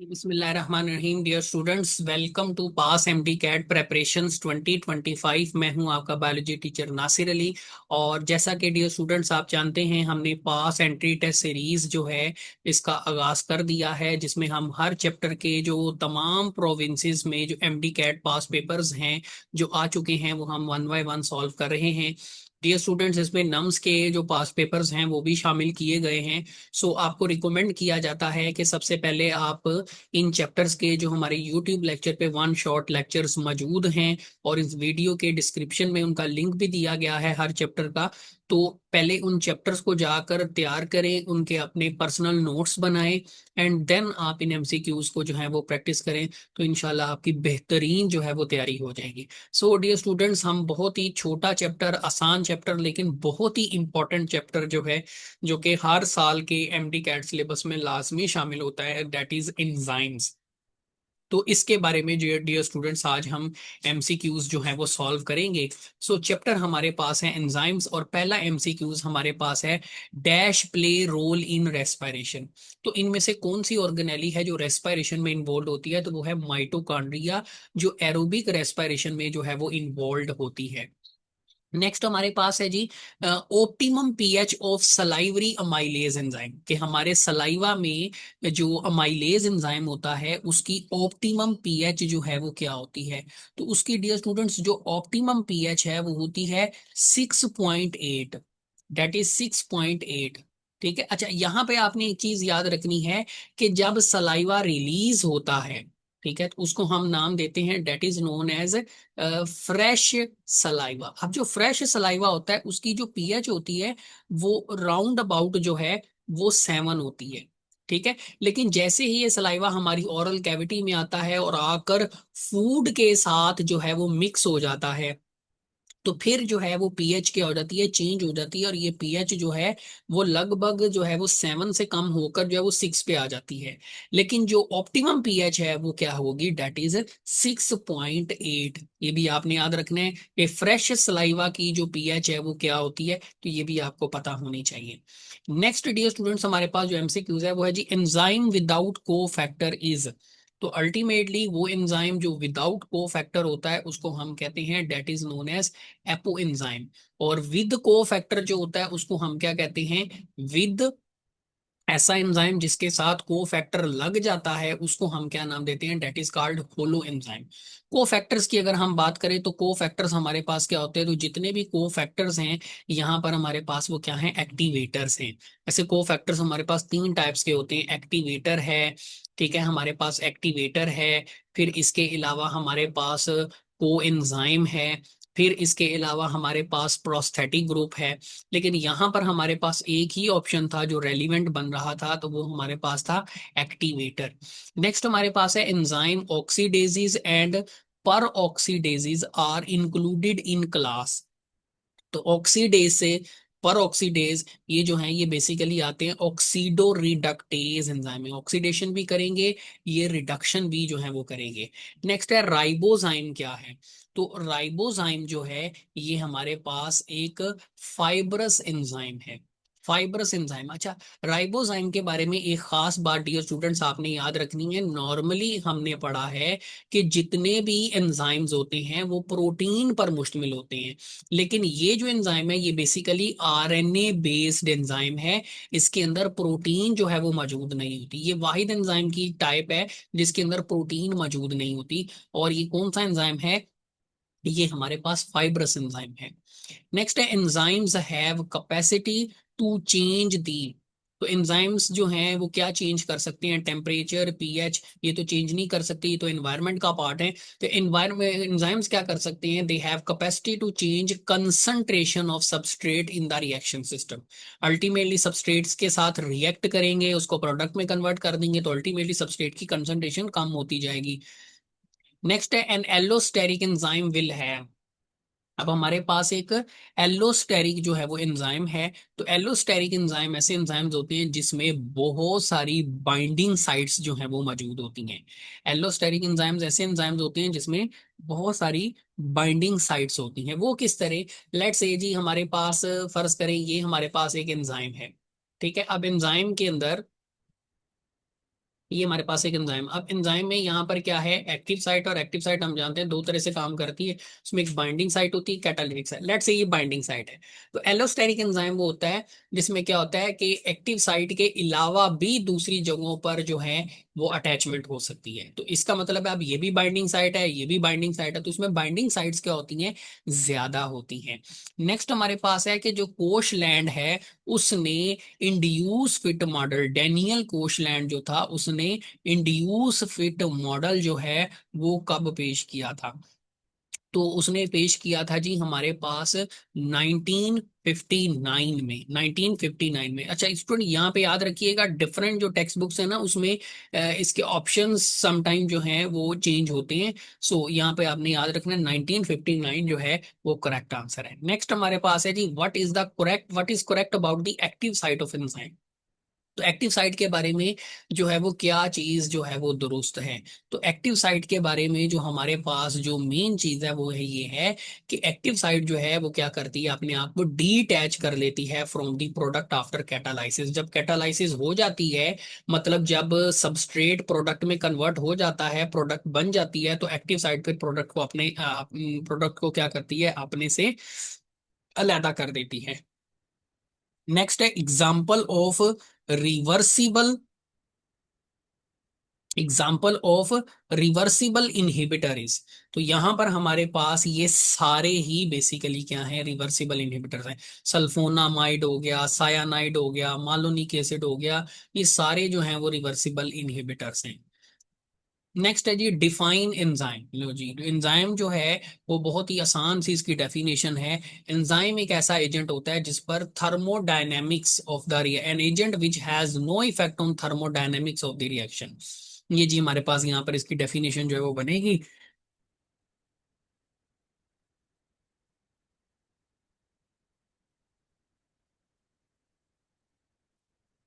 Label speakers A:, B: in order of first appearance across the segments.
A: बिस्मिल्लाहिर्रहमानिर्रहीम। Dear students, welcome to pass MD CAT preparations 2025। मैं हूं आपका बायोलॉजी टीचर नासिर अली। और जैसा कि डियर स्टूडेंट्स आप जानते हैं, हमने पास एंट्री टेस्ट सीरीज जो है इसका आगाज कर दिया है, जिसमें हम हर चैप्टर के जो तमाम प्रोविंसेस में जो एमडी कैट पास पेपर्स हैं जो आ चुके हैं वो हम वन बाय वन सॉल्व कर रहे हैं। डियर स्टूडेंट्स, इसमें नम्स के जो पास पेपर्स हैं वो भी शामिल किए गए हैं। सो आपको रिकमेंड किया जाता है कि सबसे पहले आप इन चैप्टर्स के जो हमारे यूट्यूब लेक्चर पे वन शॉट लेक्चर्स मौजूद हैं, और इस वीडियो के डिस्क्रिप्शन में उनका लिंक भी दिया गया है हर चैप्टर का। तो पहले उन चैप्टर्स को जाकर तैयार करें, उनके अपने पर्सनल नोट्स बनाएं, एंड देन आप इन एमसीक्यूज को जो है वो प्रैक्टिस करें। तो इंशाल्लाह आपकी बेहतरीन जो है वो तैयारी हो जाएगी। सो डियर स्टूडेंट्स, हम बहुत ही छोटा चैप्टर, आसान चैप्टर, लेकिन बहुत ही इंपॉर्टेंट चैप्टर जो है, जो कि हर साल के एमडी कैट सिलेबस में लाजमी शामिल होता है, दैट इज एंजाइम्स। तो इसके बारे में जो डियर स्टूडेंट्स आज हम एमसीक्यूज जो है वो सॉल्व करेंगे। सो चैप्टर हमारे पास है एंजाइम्स, और पहला एमसीक्यूज हमारे पास है dash play role in respiration. तो इनमें से कौन सी ऑर्गेनेली है जो रेस्पिरेशन में इन्वॉल्व होती है? तो वो है माइटोकॉन्ड्रिया, जो एरोबिक रेस्पिरेशन में जो है वो इन्वॉल्व होती है। नेक्स्ट हमारे पास है जी optimum pH of salivary amylase enzyme, कि हमारे सलाइवा में जो अमाइलेज एंजाइम होता है उसकी ऑप्टिमम पीएच जो है वो क्या होती है? तो उसकी डियर स्टूडेंट्स जो ऑप्टिमम पीएच है वो होती है 6.8। That is 6.8। ठीक है। अच्छा, यहाँ पे आपने एक चीज याद रखनी है कि जब सलाइवा रिलीज होता है, ठीक है, तो उसको हम नाम देते हैं, that is known as fresh saliva. अब जो फ्रेश सलाइवा होता है उसकी जो पीएच होती है वो राउंड अबाउट जो है वो 7 होती है। ठीक है। लेकिन जैसे ही ये सलाइवा हमारी ओरल कैविटी में आता है और आकर फूड के साथ जो है वो मिक्स हो जाता है, तो फिर जो है वो पीएच क्या हो जाती है, चेंज हो जाती है, और ये पीएच जो है वो लगभग जो है वो 7 से कम होकर जो है वो 6 पे आ जाती है। लेकिन जो ऑप्टिमम पीएच है वो क्या होगी? That is 6.8। ये भी आपने याद रखना है कि फ्रेश सलाइवा की जो पीएच है वो क्या होती है, तो ये भी आपको पता होनी चाहिए। नेक्स्ट डियर स्टूडेंट्स, हमारे पास जो एमसीक्यूज है वो है जी enzyme without cofactor is. तो अल्टीमेटली वो एंजाइम जो विदाउट को फैक्टर होता है उसको हम कहते हैं, that is known as apoenzyme. और विद को फैक्टर जो होता है उसको हम क्या कहते हैं? विद। ऐसा एंजाइम जिसके साथ को फैक्टर लग जाता है उसको हम क्या नाम देते हैं? That is called holoenzyme. Cofactors की अगर हम बात करें तो को फैक्टर्स हमारे पास क्या होते हैं? तो जितने भी को फैक्टर्स हैं यहाँ पर हमारे पास वो क्या हैं? एक्टिवेटर्स हैं। ऐसे को फैक्टर्स हमारे पास 3 टाइप्स के होते हैं। एक्टिवेटर है, ठीक है, हमारे पास एक्टिवेटर है। फिर इसके अलावा हमारे पास को एंजाइम है। फिर इसके अलावा हमारे पास प्रोस्थेटिक ग्रुप है। लेकिन यहाँ पर हमारे पास एक ही ऑप्शन था जो रेलिवेंट बन रहा था, तो वो हमारे पास था एक्टिवेटर। नेक्स्ट हमारे पास है एंजाइम ऑक्सीडेजेस एंड पर ऑक्सीडेजेस आर इंक्लूडेड इन क्लास। तो ऑक्सीडेज से पर ऑक्सीडेज ये जो है ये बेसिकली आते हैं ऑक्सीडो रिडक्टेज एंजाइम में, ऑक्सीडेशन भी करेंगे, ये रिडक्शन भी जो है वो करेंगे। नेक्स्ट है राइबोजाइम। क्या है? तो राइबोजाइम जो है ये हमारे पास एक फाइब्रस एंजाइम है। Fibrous enzyme. अच्छा, राइबोजाइम के बारे में एक खास बात डियर स्टूडेंट्स आपने याद रखनी है। नॉर्मली हमने पढ़ा है कि जितने भी एंजाइम्स होते हैं वो प्रोटीन पर मुश्तमिल होते हैं, लेकिन ये जो एंजाइम है ये बेसिकली आरएनए बेस्ड एंजाइम है। इसके अंदर प्रोटीन जो है वो मौजूद नहीं होती। ये वाहिद एंजाइम की टाइप है जिसके अंदर प्रोटीन मौजूद नहीं होती। और ये कौन सा एंजाइम है? ये हमारे पास फाइब्रस एंजाइम है। नेक्स्ट है enzymes have capacity to change the. तो एंजाइम्स जो हैं वो क्या चेंज कर सकते हैं? टेम्परेचर, पीएच, ये तो चेंज नहीं कर सकते, ये तो एनवायरनमेंट का पार्ट है। तो एनवायरनमेंट एंजाइम्स क्या कर सकते हैं? They have capacity to change concentration of substrate in the reaction system. Ultimately substrates के साथ रिएक्ट करेंगे, उसको प्रोडक्ट में कन्वर्ट कर देंगे, तो अल्टीमेटली सबस्ट्रेट की कंसंट्रेशन कम होती जाएगी। नेक्स्ट है एन एलोस्टेरिक एंजाइम विल है। अब हमारे पास एक एलोस्टेरिक जो है वो एंजाइम है। तो एलोस्टेरिक एंजाइम ऐसे एंजाइम्स होते हैं जिसमें बहुत सारी बाइंडिंग साइट्स जो हैं वो मौजूद होती हैं। एलोस्टेरिक एंजाइम्स ऐसे एंजाइम्स होते हैं जिसमें बहुत सारी बाइंडिंग साइट्स होती हैं। वो किस तरह? लेट्स से जी हमारे पास फर्ज करें ये हमारे पास एक एंजाइम है। ठीक है। अब एंजाइम के अंदर ये हमारे पास एक एंजाइम। अब एंजाइम में यहाँ पर क्या है, एक्टिव साइट, और एक्टिव साइट हम जानते हैं दो तरह से काम करती है। उसमें एक बाइंडिंग साइट होती है, कैटालिटिक साइट। लेट्स से ये बाइंडिंग साइट है। तो एलोस्टेरिक एंजाइम वो होता है जिसमें क्या होता है कि एक्टिव साइट के अलावा भी दूसरी जगहों पर जो है वो अटैचमेंट हो सकती है। तो इसका मतलब है अब ये भी बाइंडिंग साइट है, ये भी बाइंडिंग साइट है, तो इसमें बाइंडिंग साइट्स क्या होती हैं, ज्यादा होती हैं। नेक्स्ट हमारे पास है कि जो कोश लैंड है उसने induce fit model, Daniel Koshland जो था उसने इंड्यूस फिट मॉडल जो है वो कब पेश किया था। तो उसने पेश किया था जी हमारे पास 1959 में, 1959 में। अच्छा स्टूडेंट यहाँ पे याद रखिएगा, डिफरेंट जो टेक्स्ट बुक्स है ना उसमें इसके ऑप्शंस समटाइम जो हैं वो चेंज होते हैं। सो यहाँ पे आपने याद रखना 1959 जो है वो करेक्ट आंसर है। नेक्स्ट हमारे पास है जी what is correct about the active site of enzyme. तो एक्टिव साइट के बारे में जो है वो क्या चीज जो है वो दुरुस्त है। तो एक्टिव साइट के बारे में जो हमारे पास जो मेन चीज है वो है ये है कि एक्टिव साइट जो है वो क्या करती है, अपने आप को डीटैच कर लेती है from the product after catalysis. जब कैटालाइसिस हो जाती है, मतलब जब सबस्ट्रेट प्रोडक्ट में कन्वर्ट हो जाता है, प्रोडक्ट बन जाती है, तो एक्टिव साइट फिर प्रोडक्ट को अपने प्रोडक्ट को क्या करती है, अपने से अलग कर देती है। नेक्स्ट है example of reversible, example of reversible inhibitor is. तो यहां पर हमारे पास ये सारे ही बेसिकली क्या है, रिवर्सिबल इनहिबिटर्स हैं। सल्फोनामाइड हो गया, सायानाइड हो गया, मालोनिक एसिड हो गया, ये सारे जो हैं वो रिवर्सिबल इनहिबिटर्स हैं। नेक्स्ट है जी डिफाइन एंजाइम। लो जी, एंजाइम जो है वो बहुत ही आसान सी इसकी डेफिनेशन है। एंजाइम एक ऐसा एजेंट होता है जिस पर thermodynamics of the an agent which has no effect on thermodynamics of the reaction. ये जी हमारे पास यहाँ पर इसकी डेफिनेशन जो है वो बनेगी।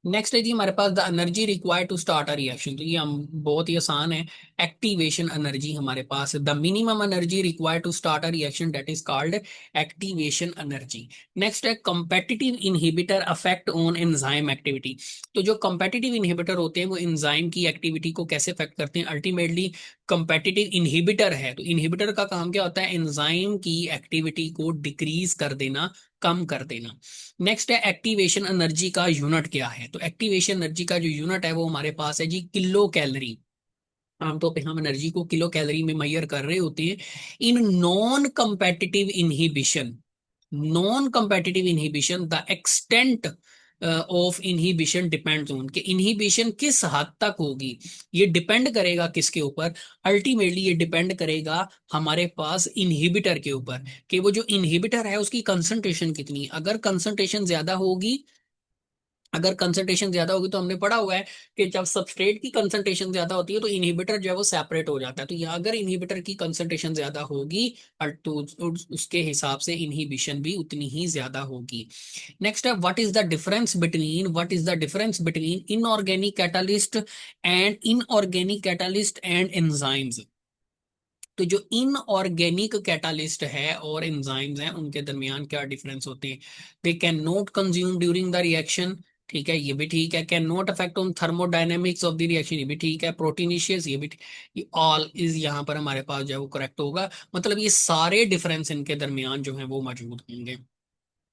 A: नेक्स्ट है जी हमारे पास the energy required to start a reaction. तो ये हम बहुत ही आसान है। एक्टिवेशन एनर्जी हमारे पास the minimum energy required to start a reaction that is called activation energy. Next है competitive inhibitor affect on enzyme activity. तो जो कंपेटिटिव इनहिबिटर होते हैं वो एंजाइम की एक्टिविटी को कैसे अफेक्ट करते हैं, अल्टीमेटली कंपेटिटिव इनहिबिटर है तो इनहिबिटर का काम क्या होता है, एंजाइम की एक्टिविटी को डिक्रीज कर देना, कम कर देना। नेक्स्ट है एक्टिवेशन एनर्जी का यूनिट क्या है। तो एक्टिवेशन एनर्जी का जो यूनिट है वो हमारे पास है जी किलो कैलोरी। आमतौर पे हम एनर्जी को किलो कैलोरी में मेजर कर रहे होते हैं। इन non competitive inhibition, non competitive inhibition the extent of inhibition depends on, कि इनहिबिशन किस हद तक होगी ये डिपेंड करेगा किसके ऊपर, अल्टीमेटली ये डिपेंड करेगा हमारे पास इनहिबिटर के ऊपर, कि वो जो इनहिबिटर है उसकी कंसंट्रेशन कितनी है। अगर कंसंट्रेशन ज्यादा होगी, अगर कंसंट्रेशन ज्यादा होगी तो हमने पढ़ा हुआ है कि जब सबस्ट्रेट की कंसंट्रेशन ज्यादा होती है तो इनहिबिटर जो है वो सेपरेट हो जाता है। तो यहाँ अगर इनहिबिटर की कंसंट्रेशन ज्यादा होगी तो उसके हिसाब से इनहिबिशन भी उतनी ही ज्यादा होगी। नेक्स्ट है what is the difference between inorganic catalyst and inorganic catalyst and enzymes. तो जो इनऑर्गेनिक कैटालिस्ट है और एंजाइम्स हैं उनके दरमियान क्या डिफरेंस होते हैं। They can not consume during the reaction, ठीक है ये भी ठीक है। Can not affect on thermodynamics of the reaction, ये भी ठीक है। प्रोटीनिशियस, ये भी ये ऑल इज यहाँ पर हमारे पास जो है वो करेक्ट होगा। मतलब ये सारे डिफरेंस इनके दरमियान जो है वो मौजूद होंगे।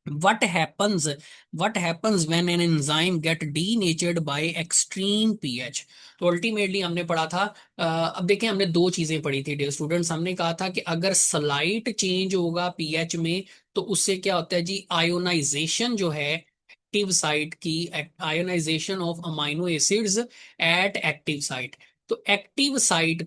A: what happens what happens when an enzyme get denatured by extreme pH। तो अल्टीमेटली हमने पढ़ा था, अब देखें हमने दो चीजें पढ़ी थी डियर स्टूडेंट्स। हमने कहा था कि अगर स्लाइट चेंज होगा पीएच में तो उससे क्या होता है जी, आयोनाइजेशन जो है एक्टिव साइट की, ionization of amino acids at active site. तो एक्टिव साइट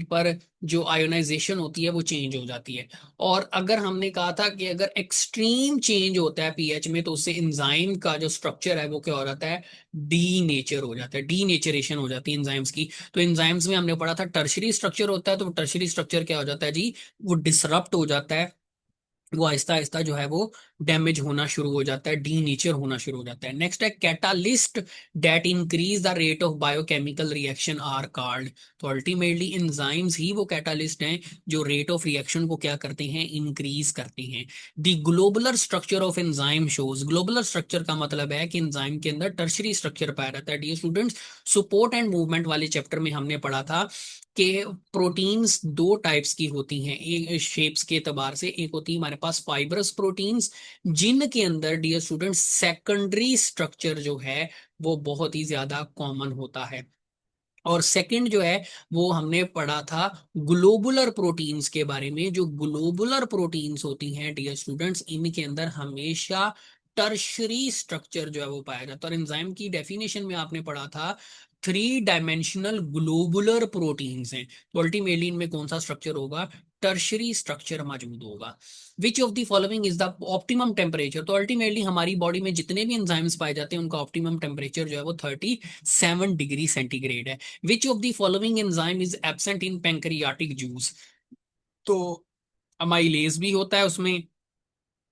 A: पर जो आयोनाइजेशन होती है वो चेंज हो जाती है। और अगर हमने कहा था कि अगर एक्सट्रीम चेंज होता है पीएच में तो उससे एंजाइम का जो स्ट्रक्चर है वो क्या हो जाता है, डीनेचर हो जाता है, डीनेचरेशन हो जाती है एंजाइम्स की। तो एंजाइम्स में हमने पढ़ा था टर्शरी स्ट्रक्चर होता है, तो टर्शरी स्ट्रक्चर क्या हो जाता है जी, वो डिसरप्ट हो जाता है। वो आहिस्ता आहिस्ता जो है वो डैमेज होना शुरू हो जाता है, डी नेचर होना शुरू हो जाता है। नेक्स्ट है catalyst that increase the rate of biochemical reaction are called. तो अल्टीमेटली एंजाइम्स ही वो कैटालिस्ट हैं जो रेट ऑफ रिएक्शन को क्या करते हैं, इंक्रीज करते हैं। The globular structure of enzyme shows, globular structure का मतलब है कि एंजाइम के अंदर टर्शरी स्ट्रक्चर पाया जाता है। Dear students, support and movement वाले चैप्टर में हमने पढ़ा था कि प्रोटीन्स दो टाइप्स की होती हैं एक शेप्स के एतबार से। एक होती है हमारे पास फाइब्रस प्रोटीन्स, जिनके अंदर डियर स्टूडेंट्स सेकेंडरी स्ट्रक्चर जो है वो बहुत ही ज्यादा कॉमन होता है। और सेकंड जो है वो हमने पढ़ा था ग्लोबुलर प्रोटीन्स के बारे में। जो ग्लोबुलर प्रोटीन्स होती हैं डियर स्टूडेंट्स, इनके अंदर हमेशा टर्शरी स्ट्रक्चर जो है वो पाया जाता है। और एंजाइम की डेफिनेशन में आपने पढ़ा था थ्री डायमेंशनल ग्लोबुलर प्रोटीन्स हैं। तो अल्टीमेटली इनमें कौन सा स्ट्रक्चर होगा, टर्शरी स्ट्रक्चर मौजूद होगा। विच of the following is the optimum temperature. तो अल्टीमेटली हमारी बॉडी में जितने भी एंजाइम्स पाए जाते हैं उनका ऑप्टिमम टेम्परेचर जो है वो 37 डिग्री सेंटीग्रेड है। विच of the following enzyme is absent in pancreatic juice. तो अमाइलेज भी होता है उसमें,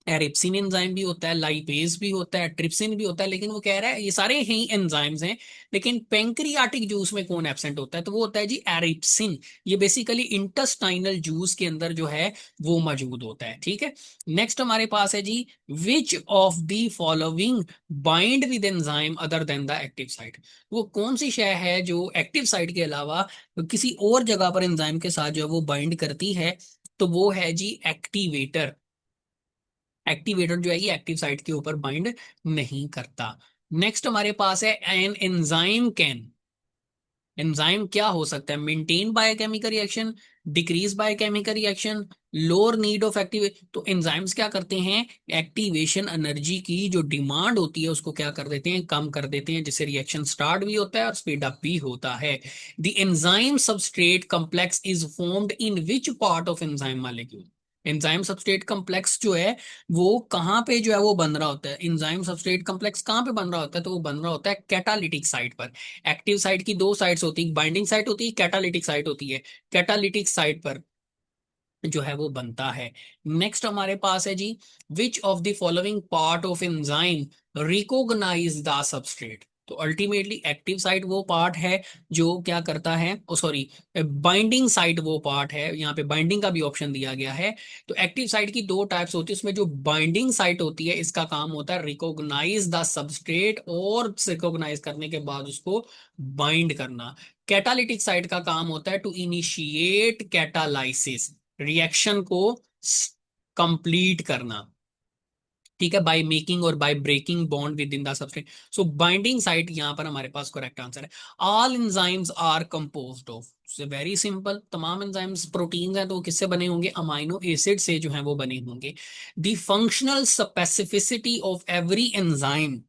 A: एरिप्सिन एंजाइम भी होता है, लाइपेज भी होता है, ट्रिप्सिन भी होता है, लेकिन वो कह रहा है ये सारे ही एंजाइम्स हैं, लेकिन पेंक्रियाटिक जूस में कौन एब्सेंट होता है, तो वो होता है जी एरिप्सिन। ये बेसिकली इंटेस्टाइनल जूस के अंदर जो है वो मौजूद होता है। ठीक है, नेक्स्ट हमारे पास है जी which of the following bind with enzyme other than the active site. वो कौन सी शय है जो एक्टिव साइट के अलावा किसी और जगह पर एंजाइम के साथ जो है वो बाइंड करती है, तो वो है जी एक्टिवेटर। एक्टिवेटर जो है ये एक्टिव साइट के ऊपर बाइंड नहीं करता। नेक्स्ट हमारे पास है एन एंजाइम कैन। एंजाइम क्या हो सकता है, maintain biochemical reaction, decrease biochemical reaction, lower need of active. तो एंजाइम्स क्या करते हैं, एक्टिवेशन एनर्जी की जो डिमांड होती है उसको क्या कर देते हैं, कम कर देते हैं, जिससे रिएक्शन स्टार्ट भी होता है और स्पीड अप भी होता है। The enzyme substrate complex is formed in which part of enzyme molecule. Enzyme substrate complex जो है वो कहाँ पे जो है वो बन रहा होता है, एंजाइम सबस्ट्रेट कॉम्प्लेक्स कहाँ पे बन रहा होता है, तो वो बन रहा होता है कैटालिटिक साइट पर। एक्टिव साइट की दो साइट्स होती है, बाइंडिंग साइट होती है, कैटालिटिक साइट होती है। कैटालिटिक साइट पर जो है वो बनता है। नेक्स्ट हमारे पास है जी which of the following part of enzyme recognise the substrate. तो अल्टीमेटली एक्टिव साइट वो पार्ट है जो क्या करता है, ओ सॉरी, बाइंडिंग साइट वो पार्ट है, यहाँ पे बाइंडिंग का भी ऑप्शन दिया गया है। तो एक्टिव साइट की दो टाइप्स होती है, उसमें जो बाइंडिंग साइट होती है इसका काम होता है रिकॉग्नाइज द सबस्ट्रेट और रिकॉग्नाइज करने के बाद उसको बाइंड करना। कैटालिटिक साइट का काम होता है टू इनिशिएट कैटालाइसिस, रिएक्शन को कंप्लीट करना। ठीक है, बाय मेकिंग और by breaking bond within the substrate. So binding site यहां पर हमारे पास करेक्ट आंसर है। All enzymes are composed of, very simple, तमाम एंजाइम्स प्रोटीन्स हैं तो वो किससे बने होंगे, अमाइनो एसिड से जो है वो बने होंगे। The functional specificity of every enzyme,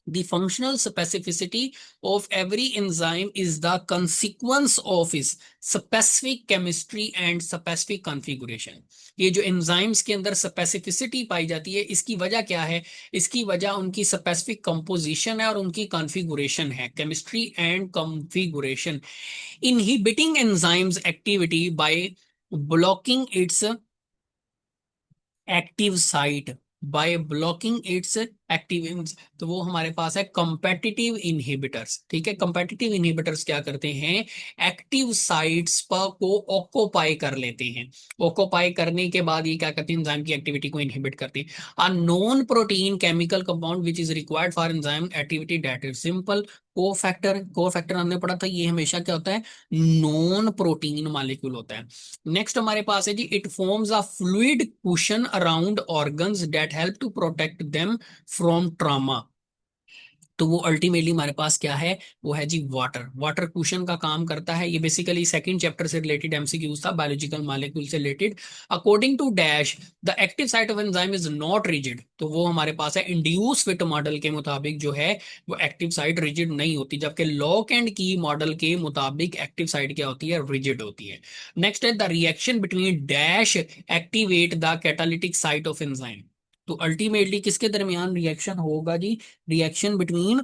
A: the functional specificity of every enzyme is the consequence of its specific chemistry and specific configuration। ये जो एंजाइम्स के अंदर स्पेसिफिसिटी पाई जाती है इसकी वजह क्या है, इसकी वजह उनकी स्पेसिफिक कंपोजिशन है और उनकी कॉन्फ़िगरेशन है, chemistry and configuration. Inhibiting enzymes activity by blocking it's active site, by blocking it's active, तो वो हमारे पास है कॉम्पेटिटिव इनहिबिटर्स। ठीक है, कॉम्पेटिटिव इनहिबिटर्स क्या करते हैं, एक्टिव साइट्स पर को ऑक्यूपाई कर लेते हैं। ऑक्यूपाई करने के बाद ये क्या करते हैं, एंजाइम की एक्टिविटी को इनहिबिट करते हैं। अ non protein chemical compound which is required for enzyme activity that is simple. Cofactor, cofactor हमने पढ़ा था, ये हमेशा क्या होता है, नॉन प्रोटीन मॉलिक्यूल होता है। नेक्स्ट हमारे पास है जी it forms a fluid cushion around organs that help to protect them from trauma. तो वो अल्टीमेटली हमारे पास क्या है, वो है जी वाटर, वाटर कुशन का काम करता है। ये बेसिकली सेकंड चैप्टर से रिलेटेड एमसीक्यूज था, बायोलॉजिकल मॉलिक्यूल से related. According to dash the active site of enzyme is not rigid, तो वो हमारे पास है इंड्यूस फिट मॉडल के मुताबिक जो है वो एक्टिव साइट रिजिड नहीं होती, जबकि लॉक एंड की मॉडल के मुताबिक एक्टिव साइट क्या होती है, रिजिड होती है। नेक्स्ट है the reaction between dash activate the catalytic site of enzyme. तो अल्टीमेटली किसके दरमियान रिएक्शन होगा जी, reaction between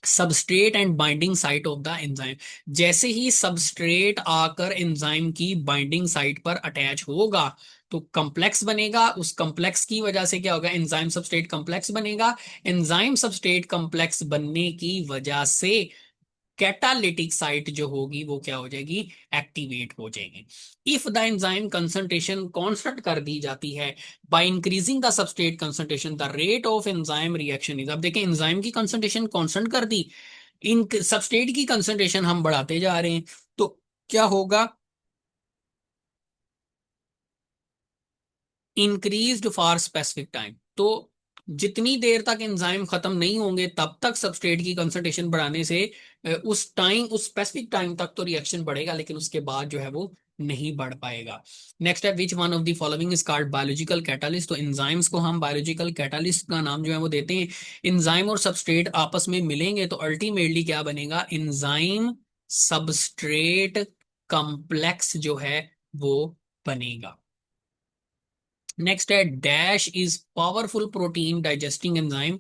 A: substrate and binding site of the enzyme. जैसे ही सबस्ट्रेट आकर एंजाइम की बाइंडिंग साइट पर अटैच होगा तो कॉम्प्लेक्स बनेगा, उस कॉम्प्लेक्स की वजह से क्या होगा, एंजाइम सबस्ट्रेट कॉम्प्लेक्स बनेगा। एंजाइम सबस्ट्रेट कॉम्प्लेक्स बनने की वजह से कैटालिटिक साइट जो होगी वो क्या हो जाएगी, एक्टिवेट हो जाएगी। If the enzyme concentration constant कर दी जाती है by increasing the substrate concentration, the rate of enzyme reaction is, अब देखें एंजाइम की कंसंट्रेशन कांस्टेंट कर दी, इन सबस्ट्रेट की कंसंट्रेशन हम बढ़ाते जा रहे हैं, तो क्या होगा, इंक्रीज्ड फॉर स्पेसिफिक टाइम। तो जितनी देर तक एंजाइम खत्म नहीं होंगे तब तक सबस्ट्रेट की कंसंट्रेशन बढ़ाने से उस टाइम, उस स्पेसिफिक टाइम तक तो रिएक्शन बढ़ेगा, लेकिन उसके बाद जो है वो नहीं बढ़ पाएगा। नेक्स्ट है, which one of the following is called biological catalyst. तो एंजाइम्स को हम बायोलॉजिकल कैटालिस्ट का नाम जो है वो देते हैं। एंजाइम और सबस्ट्रेट आपस में मिलेंगे तो अल्टीमेटली क्या बनेगा, एंजाइम सबस्ट्रेट कॉम्प्लेक्स जो है वो बनेगा। नेक्स्ट है, dash is powerful protein digesting enzyme.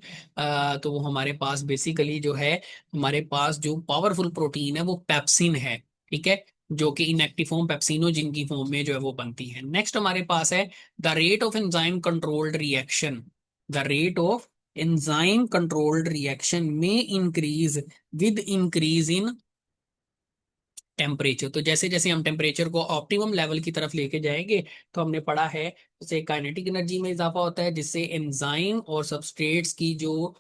A: तो वो हमारे पास बेसिकली जो है, हमारे पास जो पावरफुल प्रोटीन है वो पेप्सिन है, ठीक है, जो कि इनएक्टिव फॉर्म पेप्सिनोजिन की फॉर्म में जो है वो बनती है। नेक्स्ट हमारे पास है, the rate of enzyme controlled reaction. The rate of enzyme controlled reaction में increase with increase in temperature. तो जैसे जैसे हम टेम्परेचर को ऑप्टिमम लेवल की तरफ लेके जाएंगे, तो हमने पढ़ा है जैसे काइनेटिक एनर्जी में इजाफा होता है, जिससे एंजाइम और सबस्ट्रेट्स की जो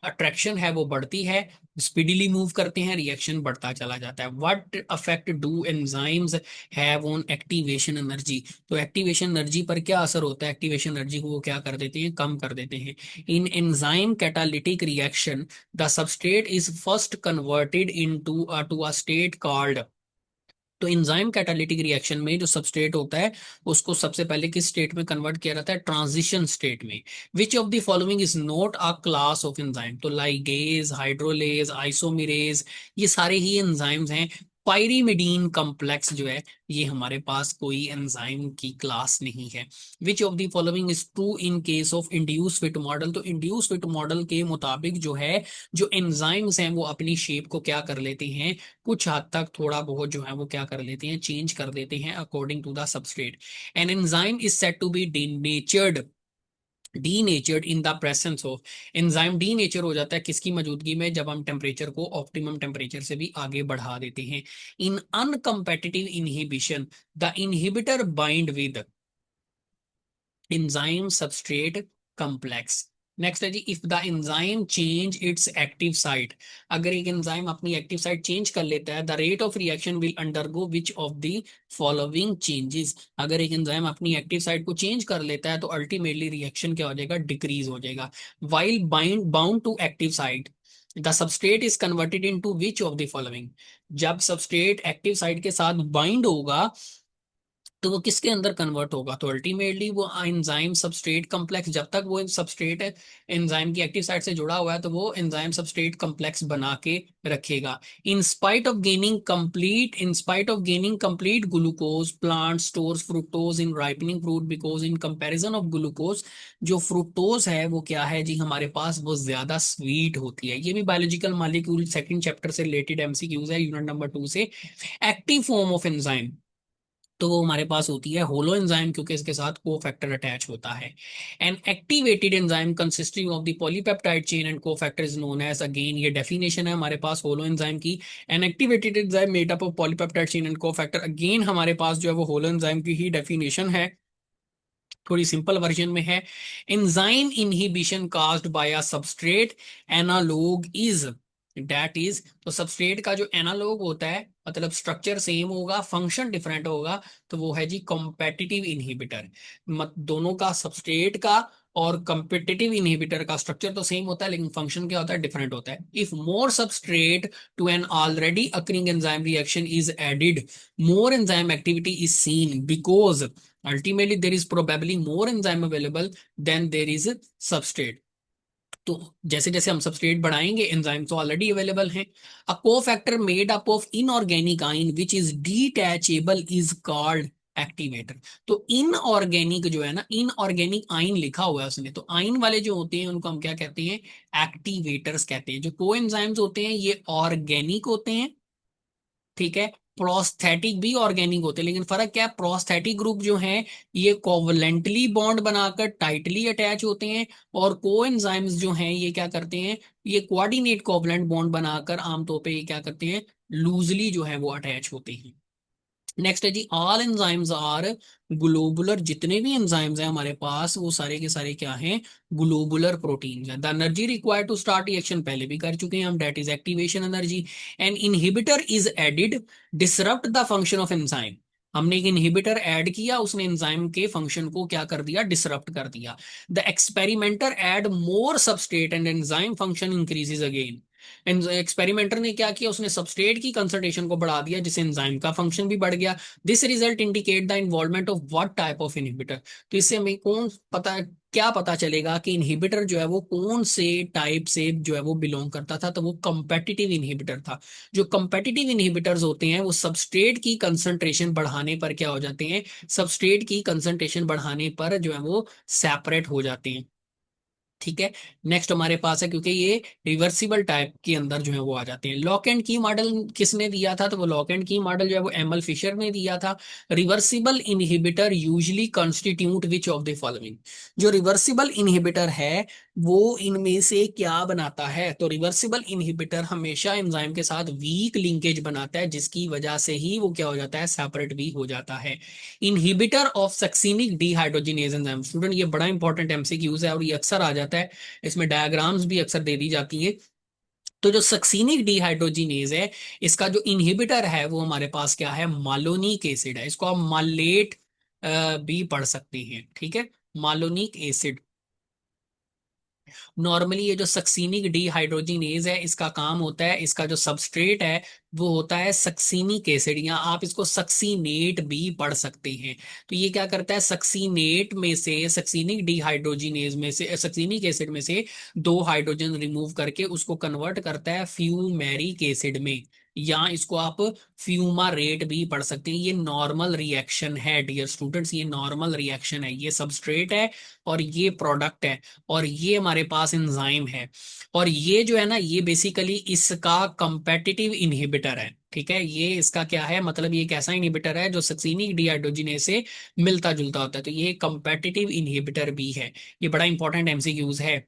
A: अट्रैक्शन है वो बढ़ती है, स्पीडीली मूव करते हैं, रिएक्शन बढ़ता चला जाता है। What affect do enzymes have on activation energy. तो एक्टिवेशन एनर्जी पर क्या असर होता है, एक्टिवेशन एनर्जी को वो क्या कर देते हैं, कम कर देते हैं। In enzyme catalytic reaction the substrate is first converted into to a state called। तो एंजाइम कैटालिटिक रिएक्शन में जो सबस्ट्रेट होता है उसको सबसे पहले किस स्टेट में कन्वर्ट किया जाता है, ट्रांजिशन स्टेट में। विच of the following is not a class of enzyme. तो लाइगेज, हाइड्रोलेज, आइसोमेरेज, ये सारे ही एंजाइम्स हैं। पाइरीमिडीन कॉम्प्लेक्स जो है ये हमारे पास कोई एंजाइम की क्लास नहीं है। विच of the following is true in case of induce fit model. तो इंड्यूस फिट मॉडल के मुताबिक जो है, जो एंजाइम्स हैं वो अपनी शेप को क्या कर लेते हैं, कुछ हद तक थोड़ा बहुत जो है वो क्या कर लेते हैं, चेंज कर देते हैं according to the substrate. An enzyme is said to be denatured in the presence of. Enzyme denature हो जाता है किसकी मौजूदगी में, जब हम टेम्परेचर को ऑप्टिमम टेम्परेचर से भी आगे बढ़ा देते हैं। In uncompetitive inhibition, the inhibitor bind with enzyme substrate complex. Next है जी, if the enzyme change its active site. अगर एक एंजाइम अपनी एक्टिव साइट चेंज कर लेता है, the rate of reaction will undergo which of the following changes. अगर एक एंजाइम अपनी एक्टिव साइट को चेंज कर लेता है तो अल्टीमेटली रिएक्शन क्या हो जाएगा, डिक्रीज हो जाएगा। While bound to active site, the substrate is converted into which of the following. जब सबस्ट्रेट एक्टिव साइट के साथ बाइंड होगा तो वो किसके अंदर कन्वर्ट होगा, तो अल्टीमेटली वो एंजाइम सबस्ट्रेट कॉम्प्लेक्स, जब तक वो सबस्ट्रेट है एंजाइम की एक्टिव साइट से जुड़ा हुआ है तो वो एंजाइम सबस्ट्रेट कॉम्प्लेक्स बना के रखेगा। In spite of gaining complete glucose, plant stores fructose in ripening fruit, because in comparison of glucose, जो फ्रुक्टोज है वो क्या है जी, हमारे पास वो ज्यादा स्वीट होती है। ये भी बायोलॉजिकल मॉलिक्यूल सेकंड चैप्टर से रिलेटेड एमसीक्यूज है, यूनिट नंबर 2 से। एक्टिव फॉर्म ऑफ एंजाइम, तो वो हमारे पास होती है होलो एंजाइम, क्योंकि इसके साथ कोफैक्टर अटैच होता है। An activated enzyme consisting of the polypeptide chain and cofactor is known as, again ये डेफिनेशन है हमारे पास होलो एंजाइम की। An activated enzyme made up of polypeptide chain and cofactor, again हमारे पास जो है वो होलो एंजाइम की ही डेफिनेशन है, थोड़ी सिंपल वर्जन में है। Enzyme inhibition caused by a substrate analog is, that is, तो सबस्ट्रेट का जो एनालॉग होता है मतलब स्ट्रक्चर सेम होगा, फंक्शन डिफरेंट होगा, तो वो है जी कॉम्पेटिटिव इनहिबिटर। दोनों का, सबस्ट्रेट का और कॉम्पिटिटिव इनहिबिटर का स्ट्रक्चर तो सेम होता है लेकिन फंक्शन क्या होता है, डिफरेंट होता है। If more substrate to an already occurring enzyme reaction is added, more enzyme activity is seen because ultimately there is probably more enzyme available than there is substrate। तो जैसे जैसे हम सबस्ट्रेट बढ़ाएंगे, एंजाइम तो already available हैं। A cofactor made up of inorganic ion which is detachable is called activator. तो inorganic जो है ना, इनऑर्गेनिक आइन लिखा हुआ है उसने, तो आइन वाले जो होते हैं उनको हम क्या कहते हैं, एक्टिवेटर्स कहते हैं। जो कोएंजाइम्स होते हैं ये ऑर्गेनिक होते हैं, ठीक है। प्रोस्थेटिक भी ऑर्गेनिक होते हैं, लेकिन फर्क क्या है, प्रोस्थेटिक ग्रुप जो है ये कोवलेंटली बॉन्ड बनाकर टाइटली अटैच होते हैं, और कोएंजाइम्स जो हैं ये क्या करते हैं, ये कोऑर्डिनेट कोवलेंट बॉन्ड बनाकर आमतौर पे ये क्या करते हैं, लूजली जो है वो अटैच होते हैं। नेक्स्ट है जी, ऑल एंजाइम्स आर ग्लोबुलर। जितने भी एंजाइम्स हैं हमारे पास वो सारे के सारे क्या हैं, ग्लोबुलर प्रोटीन्स हैं। The energy required to start reaction पहले भी कर चुके हैं हम, that is activation energy. An inhibitor is added disrupt the function of enzyme. हमने एक इनहिबिटर ऐड किया, उसने एंजाइम के फंक्शन को क्या कर दिया, डिसरप्ट कर दिया। The experimenter add more substrate and enzyme function increases again. Experimenter ने क्या किया, उसने सबस्ट्रेट की कंसंट्रेशन को बढ़ा दिया, जिससे एंजाइम का फंक्शन भी बढ़ गया। This result indicate the involvement of what type of inhibitor. तो इससे हमें कौन पता, क्या पता चलेगा कि इनहिबिटर जो है वो कौन से टाइप से जो है वो बिलोंग करता था, तो वो कंपेटिटिव इनहिबिटर था। जो कंपेटिटिव इनहिबिटर्स होते हैं वो सबस्ट्रेट की कंसंट्रेशन बढ़ाने पर क्या हो जाते हैं, सबस्ट्रेट की कंसंट्रेशन बढ़ाने पर जो है वो सेपरेट हो जाते हैं, ठीक है। नेक्स्ट हमारे पास है, क्योंकि ये रिवर्सिबल टाइप के अंदर जो है वो आ जाते हैं। लॉक एंड की मॉडल किसने दिया था, तो वो लॉक एंड की मॉडल जो है वो एमएल फिशर ने दिया था। Reversible inhibitor usually constitute which of the following. जो रिवर्सिबल इनहिबिटर है वो इनमें से क्या बनाता है, तो रिवर्सिबल इनहिबिटर हमेशा एंजाइम के साथ वीक लिंकेज बनाता है, जिसकी वजह से ही वो क्या हो जाता है, सेपरेट भी हो जाता है। Inhibitor of succinic dehydrogenase enzyme, student ये बड़ा इंपॉर्टेंट एमसीक्यूज है और ये अक्सर आ जाता है, इसमें डायग्राम्स भी अक्सर दे दी जाती हैं। तो जो सक्सिनिक डिहाइड्रोजिनेज है, इसका जो इनहिबिटर है वो हमारे पास क्या है, मालोनिक एसिड है। इसको आप मालेट भी पढ़ सकते हैं, ठीक है, मालोनिक एसिड। नॉर्मली ये जो सक्सिनिक डिहाइड्रोजिनेज है इसका काम होता है, इसका जो सबस्ट्रेट है वो होता है सक्सिनिक एसिड, या आप इसको सक्सीनेट भी पढ़ सकते हैं। तो ये क्या करता है, सक्सीनेट में से, सक्सिनिक डिहाइड्रोजिनेज में से, सक्सिनिक एसिड में से दो हाइड्रोजन रिमूव करके उसको कन्वर्ट करता है फ्यूमेरिक एसिड में, या इसको आप फ्यूमारेट भी पढ़ सकते हैं। ये नॉर्मल रिएक्शन है डियर स्टूडेंट्स, ये नॉर्मल रिएक्शन है। ये सबस्ट्रेट है और ये प्रोडक्ट है, और ये हमारे पास एंजाइम है, और ये जो है ना ये बेसिकली इसका कंपेटिटिव इनहिबिटर है, ठीक है। ये इसका क्या है, मतलब ये एक ऐसा इनहिबिटर है जो सक्सिनिक डिहाइड्रोजिनेज से मिलता जुलता होता है, तो ये कंपेटिटिव इनहिबिटर भी है। ये बड़ा इंपॉर्टेंट एमसीक्यूज है।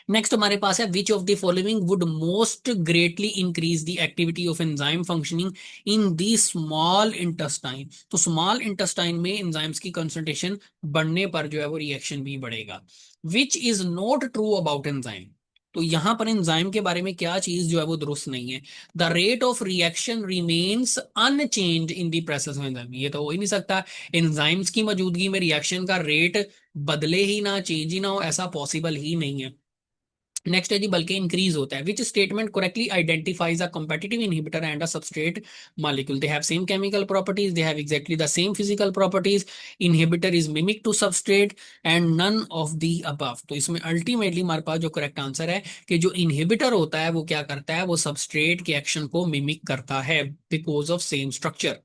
A: नेक्स्ट हमारे पास है, विच of the following would most greatly increase the activity of enzyme functioning in the small intestine. तो स्मॉल इंटेस्टाइन में एंजाइम्स की कंसंट्रेशन बढ़ने पर जो है वो रिएक्शन भी बढ़ेगा। Which is not true about enzyme. तो यहां पर एंजाइम के बारे में क्या चीज जो है वो दुरुस्त नहीं है। The rate of reaction remains unchanged in the presence of enzyme. ये तो हो ही नहीं सकता, एंजाइम्स की मौजूदगी में रिएक्शन का रेट बदले ही ना, चेंज ही ना हो, ऐसा पॉसिबल ही नहीं है। नेक्स्ट है जी, बल्कि इंक्रीज होता है। Which statement correctly identifies a competitive inhibitor and a substrate molecule? They have same chemical properties, they have exactly the same physical properties, inhibitor is mimic to substrate and none of the above। तो इसमें ultimately हमारे पास जो correct answer है कि जो inhibitor होता है वो क्या करता है, वो सबस्ट्रेट के एक्शन को मिमिक करता है because of same structure.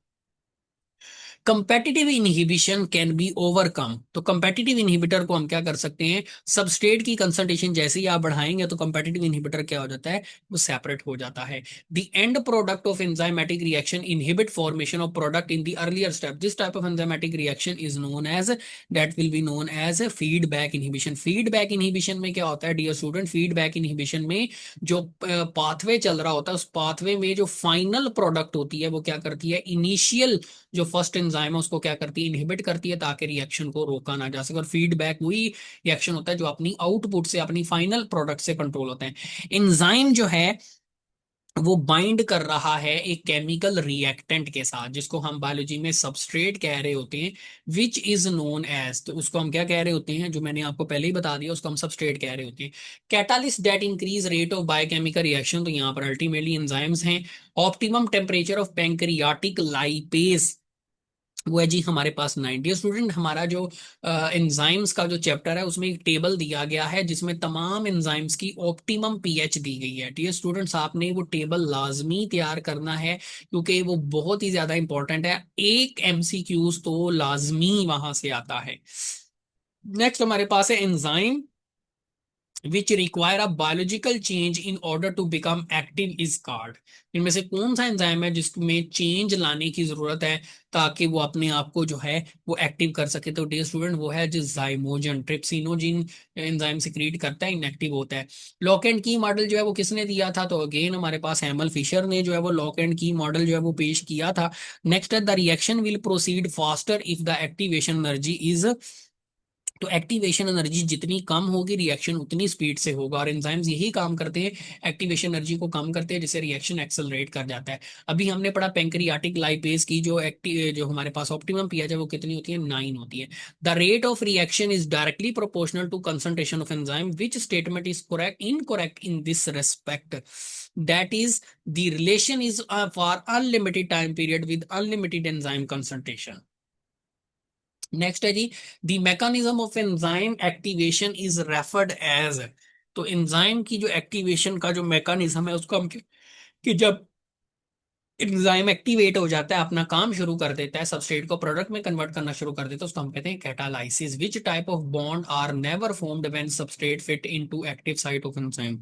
A: Competitive inhibition can be overcome. तो कंपेटिटिव इनहिबिटर को हम क्या कर सकते हैं, सबस्ट्रेट की कंसंट्रेशन जैसे ही आप बढ़ाएंगे तो कंपेटिटिव इनहिबिटर क्या हो जाता है, वो सेपरेट हो जाता है। The end product of enzymatic reaction inhibit formation of product in the earlier step. This type of enzymatic reaction is known as, that will be known as feedback inhibition. Feedback inhibition में क्या होता है dear student, feedback inhibition में जो pathway चल रहा होता है उस पाथवे में जो फाइनल प्रोडक्ट होती है वो क्या करती है, इनिशियल जो फर्स्ट एंजाइम है उसको क्या करती है, इनहिबिट करती है, ताकि रिएक्शन को रोका ना जा सके। और फीडबैक वही रिएक्शन होता है जो अपनी आउटपुट से, अपनी फाइनल प्रोडक्ट से कंट्रोल होता है। एंजाइम जो है वो बाइंड कर रहा है एक केमिकल रिएक्टेंट के साथ, जिसको हम बायोलॉजी में सबस्ट्रेट कह रहे होते हैं, विच इज नोन एज। तो उसको हम क्या कह रहे होते हैं, जो मैंने आपको पहले ही बता दिया, उसको हम सबस्ट्रेट कह रहे होते हैं। Catalyst that increase rate of biochemical reaction, तो यहाँ पर अल्टीमेटली एंजाइम्स हैं। Optimum temperature of pancreatic lipase, वो है जी हमारे पास 90 स्टूडेंट। हमारा जो एंजाइम्स का जो चैप्टर है उसमें एक टेबल दिया गया है जिसमें तमाम एंजाइम्स की ऑप्टिमम पीएच दी गई है। डियर स्टूडेंट्स, आपने वो टेबल लाजमी तैयार करना है क्योंकि वो बहुत ही ज्यादा इंपॉर्टेंट है। एक एमसीक्यूज तो लाजमी वहां से आता है। नेक्स्ट हमारे पास है enzyme which require a biological change in order to become active is called. इनमें से कौन सा एंजाइम है जिसमें चेंज लाने की जरूरत है ताकि वो अपने आप को जो है वो एक्टिव कर सके? तो डियर स्टूडेंट, वो है जो जाइमोजन ट्रिप्सिनोजिन एंजाइम सिक्रीट करता है, इनएक्टिव होता है। लॉक एंड की मॉडल जो है वो किसने दिया था? तो अगेन हमारे पास एमल फिशर ने जो है वो लॉक एंड की मॉडल जो है वो पेश किया था। नेक्स्ट है the reaction will proceed faster if the activation energy is. तो एक्टिवेशन एनर्जी जितनी कम होगी रिएक्शन उतनी स्पीड से होगा, और एंजाइम्स यही काम करते हैं, एक्टिवेशन एनर्जी को कम करते हैं जिससे रिएक्शन एक्सेलरेट कर जाता है। अभी हमने पढ़ा पेंक्रियाटिक लाइपेज की जो जो हमारे पास ऑप्टिमम पीएच है वो कितनी होती है? 9 होती है। The rate of reaction is directly proportional to concentration of enzyme which statement is correct incorrect in this respect? That is the relation is for unlimited time period with unlimited enzyme concentration. Next है जी the mechanism of enzyme activation is referred as. तो enzyme की जो activation का जो mechanism है उसको हम कि जब एंजाइम एक्टिवेट हो जाता है, अपना काम शुरू कर देता है, सबस्ट्रेट को प्रोडक्ट में कन्वर्ट करना शुरू कर देता है, उसको हम कहते हैं catalysis. Which type of bond are never formed when substrate fit into active site of enzyme?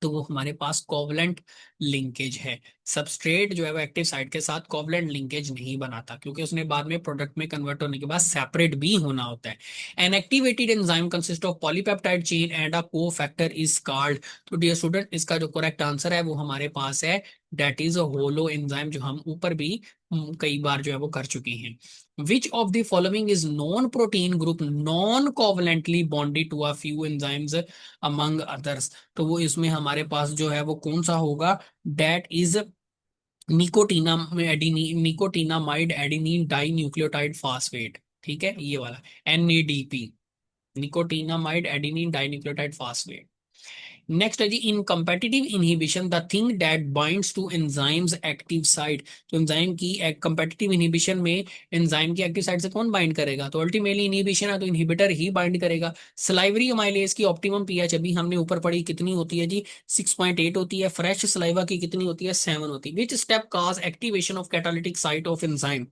A: तो वो हमारे पास कोवलेंट लिंकेज है। सबस्ट्रेट जो है वो एक्टिव साइट के साथ कोवलेंट लिंकेज नहीं बनाता क्योंकि उसने बाद में प्रोडक्ट में कन्वर्ट होने के बाद सेपरेट भी होना होता है। An activated enzyme consist of polypeptide chain and a cofactor is called. तो डियर स्टूडेंट, इसका जो करेक्ट आंसर है वो हमारे पास है that is a holo enzyme, जो हम ऊपर भी कई बार जो है वो कर चुके हैं। Which of the following is non protein group non covalently bonded to a few enzymes among others? तो वो इसमें हमारे पास जो है वो कौन सा होगा? That is nicotina nicotinamide adenine dinucleotide phosphate. ठीक है, ये वाला NADP, nicotinamide adenine dinucleotide phosphate. Next है जी in competitive inhibition the thing that binds to enzymes active site. तो एंजाइम की कंपेटिटिव इनहिबिशन में एंजाइम की एक्टिव साइट से कौन बाइंड करेगा? तो अल्टीमेटली इनहिबिशन है तो इनहिबिटर ही बाइंड करेगा। सलाइवरी अमाइलेज की ऑप्टिमम पीएच अभी हमने ऊपर पढ़ी कितनी होती है जी? 6.8 होती है। फ्रेश सलाइवा की कितनी होती है? 7 होती है। Which step cause activation of catalytic site of enzyme?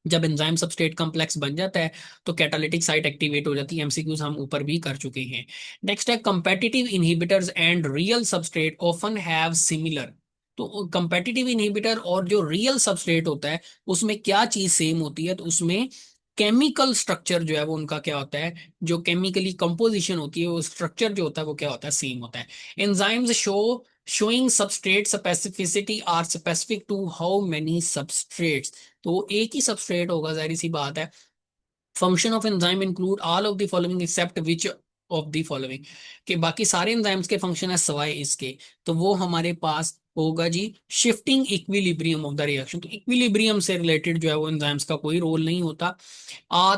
A: जब एंजाइम सबस्ट्रेट कॉम्प्लेक्स बन जाता है तो कैटालिटिक साइट एक्टिवेट हो जाती है। एमसीक्यूज हम ऊपर भी कर चुके हैं। नेक्स्ट है competitive inhibitors and real substrate often have similar. तो कंपेटिटिव इनहिबिटर और जो रियल सबस्ट्रेट होता है उसमें क्या चीज सेम होती है? तो उसमें केमिकल स्ट्रक्चर जो है वो उनका क्या होता है, जो केमिकली कंपोजिशन होती है वो स्ट्रक्चर जो होता है वो क्या होता है? सेम होता है। Enzymes showing substrate specificity are specific to how many substrates. तो एक ही सबस्ट्रेट होगा, जाहिर सी बात है। Function of enzyme include all of the following except which of the following. कि बाकी सारे एंजाइम्स के फंक्शन है सवाए इसके। तो वो हमारे पास होगा जी shifting equilibrium of the reaction. तो इक्विलिब्रियम से रिलेटेड जो है वो एंजाइम्स का कोई रोल नहीं होता।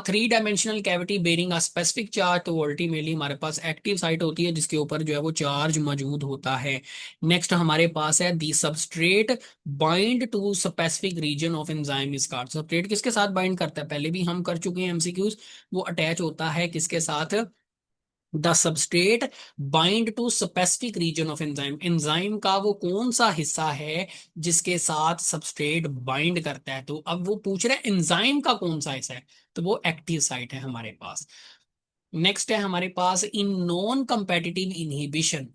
A: Three dimensional cavity bearing a specific charge. तो अल्टीमेटली हमारे पास एक्टिव साइट होती है जिसके ऊपर जो है वो चार्ज मौजूद होता है। नेक्स्ट हमारे पास है the substrate bind to specific region of enzyme is called. Substrate किसके साथ बाइंड करता है? पहले भी हम कर चुके हैं एमसीक्यूज। वो अटैच होता है किसके साथ? The substrate bind to specific region of enzyme. Enzyme का वो कौन सा हिस्सा है जिसके साथ सबस्ट्रेट बाइंड करता है? तो अब वो पूछ रहे हैं एंजाइम का कौन सा हिस्सा है, तो वो एक्टिव साइट है हमारे पास। नेक्स्ट है हमारे पास in non competitive inhibition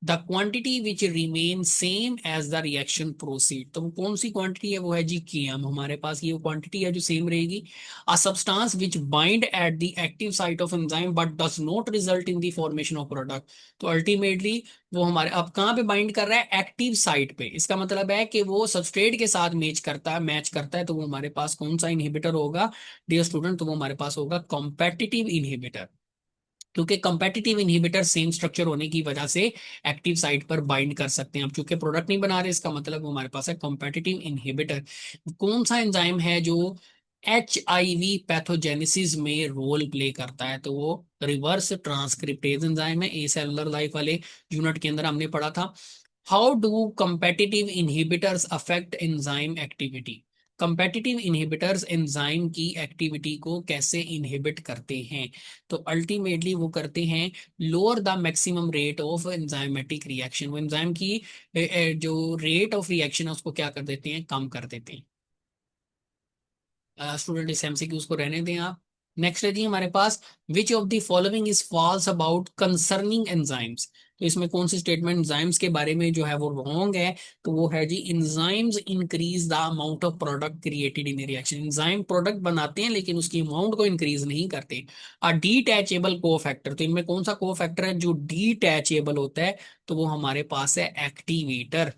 A: the quantity which remain same as the reaction proceed. तो वो कौन सी क्वांटिटी है? वो है जी Km। हमारे पास ये क्वांटिटी है जो सेम रहेगी। A substance which bind at the active site of enzyme but does not result in the formation of product. तो अल्टीमेटली वो हमारे अब कहाँ पे बाइंड कर रहा है? एक्टिव साइट पे। इसका मतलब है कि वो सबस्ट्रेट के साथ मैच करता है। तो वो हमारे पास कौन सा इनहिबिटर होगा डियर स्टूडेंट? तो वो हमारे पास होगा कॉम्पेटिटिव इनहिबिटर, क्योंकि कंपेटिटिव इनहिबिटर सेम स्ट्रक्चर होने की वजह से एक्टिव साइट पर बाइंड कर सकते हैं। अब चूंकि प्रोडक्ट नहीं बना रहे इसका मतलब वो हमारे पास है कॉम्पेटिटिव इनहिबिटर। कौन सा एंजाइम है जो HIV पैथोजेनेसिस में रोल प्ले करता है? तो वो रिवर्स ट्रांसक्रिप्टेज एंजाइम है। ए सेलुलर लाइफ वाले यूनिट के अंदर हमने पढ़ा था। How do competitive inhibitors affect enzyme activity? Competitive inhibitors enzyme की एक्टिविटी को कैसे इनहिबिट करते हैं? तो अल्टीमेटली वो करते हैं lower the maximum rate of enzymatic reaction. वो एंजाइम की जो रेट ऑफ रिएक्शन है उसको क्या कर देते हैं, कम कर देते हैं। स्टूडेंट इस एमसीक्यूज को रहने दें आप। नेक्स्ट है जी हमारे पास, which of the following is false about concerning enzymes. तो इसमें कौन सी स्टेटमेंट एंजाइम्स के बारे में जो है वो रॉन्ग है? तो वो है जी, enzymes increase the amount of product created in reaction. Enzyme product बनाते हैं लेकिन उसकी अमाउंट को इंक्रीज नहीं करते। अ डीटैचेबल कोफैक्टर, तो इनमें कौन सा कोफैक्टर है जो डीटैचेबल होता है? तो वो हमारे पास है एक्टिवेटर।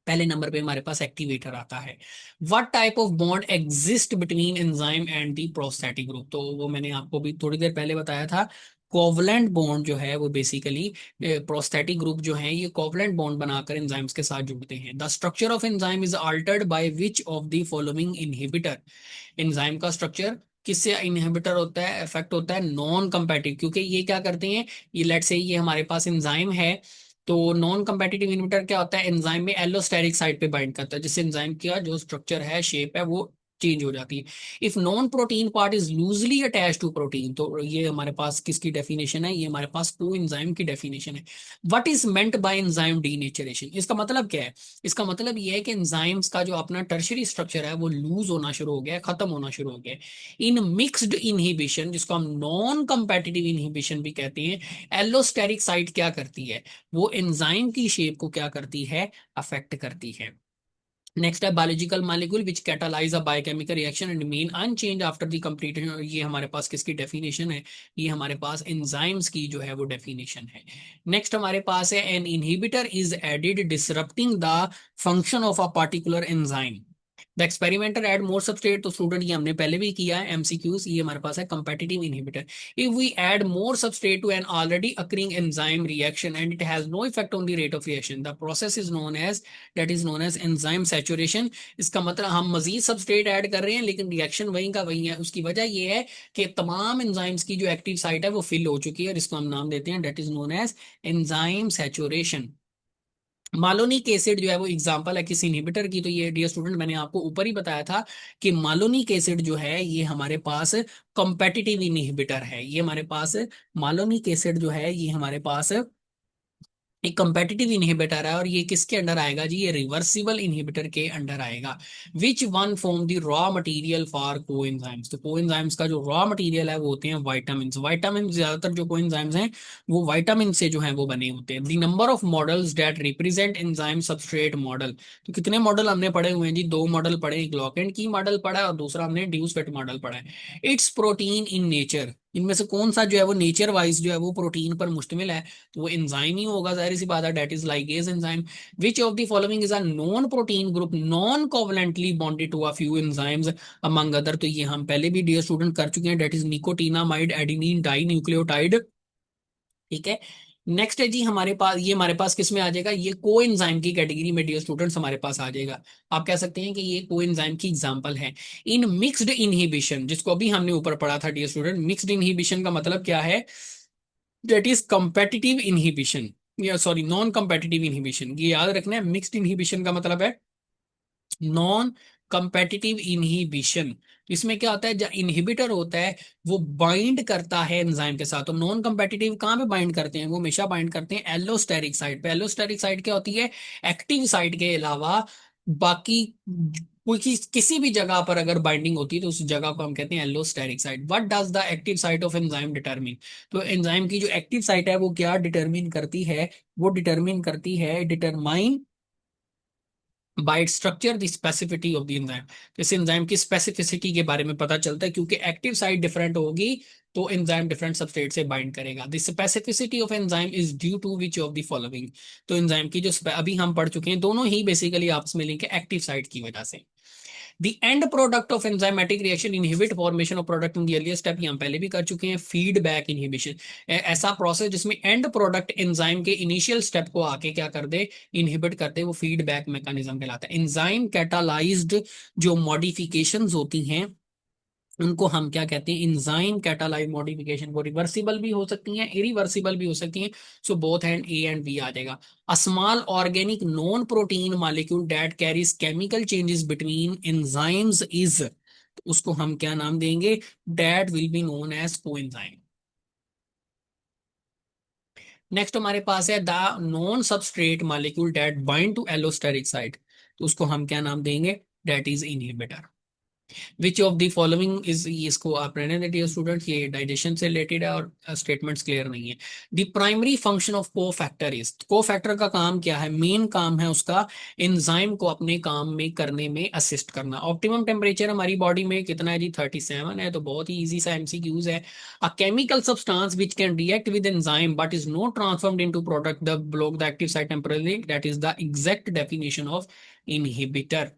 A: पहले नंबर पे हमारे पास एक्टिवेटर आता है। What type of bond exist between enzyme and the prostatic group? तो वो मैंने आपको भी थोड़ी देर पहले बताया था। कोवलेंट बॉन्ड जो है वो बेसिकली प्रोस्टैटिक ग्रुप जो है ये कोवलेंट बॉन्ड बनाकर एंजाइम्स के साथ जुड़ते हैं। The structure of enzyme is Altered by which of the following inhibitor. Enzyme का स्ट्रक्चर किससे इनहिबिटर होता है, इफेक्ट होता है? नॉन कंपेटिटिव, क्योंकि ये क्या करते हैं, ये लेट से ये हमारे पास एंजाइम है। तो नॉन कंपेटिटिव इनहिबिटर क्या होता है, एंजाइम में एलोस्टेरिक साइट पे बाइंड करता है, जिससे एंजाइम का जो स्ट्रक्चर है, शेप है, वो चेंज हो जाती है। If non protein part is loosely attach to protein, तो ये हमारे पास किसकी डेफिनेशन है? ये हमारे पास को एंजाइम की डेफिनेशन है। What is meant by enzyme denaturation? इसका मतलब क्या है? इसका मतलब ये है कि एंजाइम्स का जो अपना टर्शरी स्ट्रक्चर है वो लूज होना शुरू हो गया है, खत्म होना शुरू हो गया है। इन मिक्स्ड इनहिबिशन, जिसको हम नॉन कंपेटिटिव इनहिबिशन भी कहते हैं, एलोस्टेरिक साइट क्या करती है? वो एंजाइम की शेप को क्या करती है, अफेक्ट करती है। नेक्स्ट है biological molecule which catalyze a biochemical reaction and mean unchanged after the completion. ये हमारे पास किसकी डेफिनेशन है? ये हमारे पास एंजाइम्स की जो है वो डेफिनेशन है। नेक्स्ट हमारे पास है, an inhibitor is added disrupting the function of a particular enzyme. The experimenter add more substrate, तो स्टूडेंट ये हमने पहले भी किया है एमसीक्यूज। ये हमारे पास है competitive inhibitor. If we add more substrate to an already occurring enzyme reaction and it has no effect on the rate of reaction, the process is known as, that is known as enzyme saturation. इसका मतलब हम मजीद substrate add कर रहे हैं लेकिन reaction वहीं का वहीं है। उसकी वजह यह है कि तमाम एंजाइम्स की जो एक्टिव साइट है वो फिल हो चुकी है, और इसको हम नाम देते हैं, that is known as enzyme saturation. Malonic acid जो है वो एग्जांपल है किसी इनहिबिटर की। तो ये डियर स्टूडेंट मैंने आपको ऊपर ही बताया था कि मालोनिक एसिड जो है ये हमारे पास कॉम्पेटिटिव इनहिबिटर है। ये हमारे पास मालोनिक एसिड जो है ये हमारे पास एक कंपेटिटिव इनहिबिटर है, और ये किसके अंडर आएगा जी? ये रिवर्सिबल इनहिबिटर के अंडर आएगा। Which one form the raw material for coenzymes? तो कोएंजाइम्स का जो रॉ मटेरियल है वो होते हैं वाइटामिन। वाइटामिन ज्यादातर जो कोएंजाइम्स हैं वो वाइटामिन से जो है वो बने होते हैं। The number of models that represent enzyme substrate model. तो कितने मॉडल हमने पढ़े हुए हैं जी? दो मॉडल पढ़े, एक लॉक एंड की मॉडल पढ़ा है और दूसरा हमने ड्यूसफेट मॉडल पढ़ा है। इट्स प्रोटीन इन नेचर, इनमें से कौन सा जो है वो नेचर वाइज जो है वो प्रोटीन पर मुश्तमिल है? तो वो एंजाइम ही होगा, जाहिर सी बात है, that is ligase enzyme. Which of the following is a non protein group non covalently bonded to a few enzymes among other? तो ये हम पहले भी डियर स्टूडेंट कर चुके हैं, that is nicotinamide adenine dinucleotide. ठीक है। नेक्स्ट है जी हमारे पास, ये हमारे पास किस में आ जाएगा? ये को एंजाइम की कैटेगरी में डियर स्टूडेंट्स हमारे पास आ जाएगा। आप कह सकते हैं कि ये को एंजाइम की एग्जांपल है। इन मिक्स्ड इनहिबिशन, जिसको अभी हमने ऊपर पढ़ा था डियर स्टूडेंट, मिक्स्ड इनहिबिशन का मतलब क्या है? दैट इज कंपेटिटिव इनहिबिशन, या सॉरी नॉन कंपेटिटिव इनहिबिशन। ये याद रखना है, मिक्स्ड इनहिबिशन का मतलब है नॉन कंपेटिटिव इनहिबिशन। इसमें क्या होता है, जब इनहिबिटर होता है वो बाइंड करता है एंजाइम के साथ। तो नॉन कंपेटिटिव कहाँ पे बाइंड करते हैं? वो हमेशा बाइंड करते हैं एलोस्टेरिक साइट पे। एलोस्टेरिक साइट क्या होती है? एक्टिव साइट के अलावा बाकी कोई किसी भी जगह पर अगर बाइंडिंग होती है तो उस जगह को हम कहते हैं allosteric site. What does the active site of enzyme determine? तो एंजाइम की जो एक्टिव साइट है वो क्या डिटरमिन करती है? वो डिटरमिन करती है, determine by structure the स्पेसिफिटी of the enzyme. इस एंजाइम की स्पेसिफिसिटी के बारे में पता चलता है, क्योंकि एक्टिव साइट डिफरेंट होगी तो एंजाइम डिफरेंट सबस्ट्रेट से बाइंड करेगा। The specificity of enzyme is due to which of the following? तो एंजाइम की जो अभी हम पढ़ चुके हैं, दोनों ही बेसिकली आपस में लिंक है एक्टिव साइट की वजह से। The end product of enzymatic reaction inhibit formation of product in the earlier step, ये हम पहले भी कर चुके हैं। फीडबैक इनहिबिशन, ऐसा प्रोसेस जिसमें एंड प्रोडक्ट एंजाइम के इनिशियल स्टेप को आके क्या कर दे, इनहिबिट कर दे, वो फीडबैक मैकेनिज्म कहलाता है। एंजाइम कैटालाइज्ड जो मॉडिफिकेशंस होती हैं उनको हम क्या कहते हैं, इंजाइम कैटालाइज मॉडिफिकेशन। वो रिवर्सिबल भी हो सकती हैं, इरिवर्सिबल भी हो सकती हैं। So both hand A and B आ जाएगा। A small organic non protein molecule that carries chemical changes between enzymes is, उसको हम क्या नाम देंगे, that will be known as coenzyme. Next हमारे पास है the non substrate molecule that bind to allosteric site, तो उसको हम क्या नाम देंगे, that is inhibitor. Which of the following is, इसको आप रहने दे डियर स्टूडेंट, ये डाइजेशन से रिलेटेड है और स्टेटमेंट्स क्लियर नहीं है। The primary function of cofactor is, cofactor का काम क्या है, मेन काम है उसका एंजाइम को अपने काम में करने में असिस्ट करना। ऑप्टिमम टेम्परेचर हमारी बॉडी में कितना है जी, 37 है, तो बहुत ही इजी सा एमसीक्यूज है। A chemical substance which can react with enzyme but is not transformed into product the block the active site temporarily, that is the exact definition of inhibitor.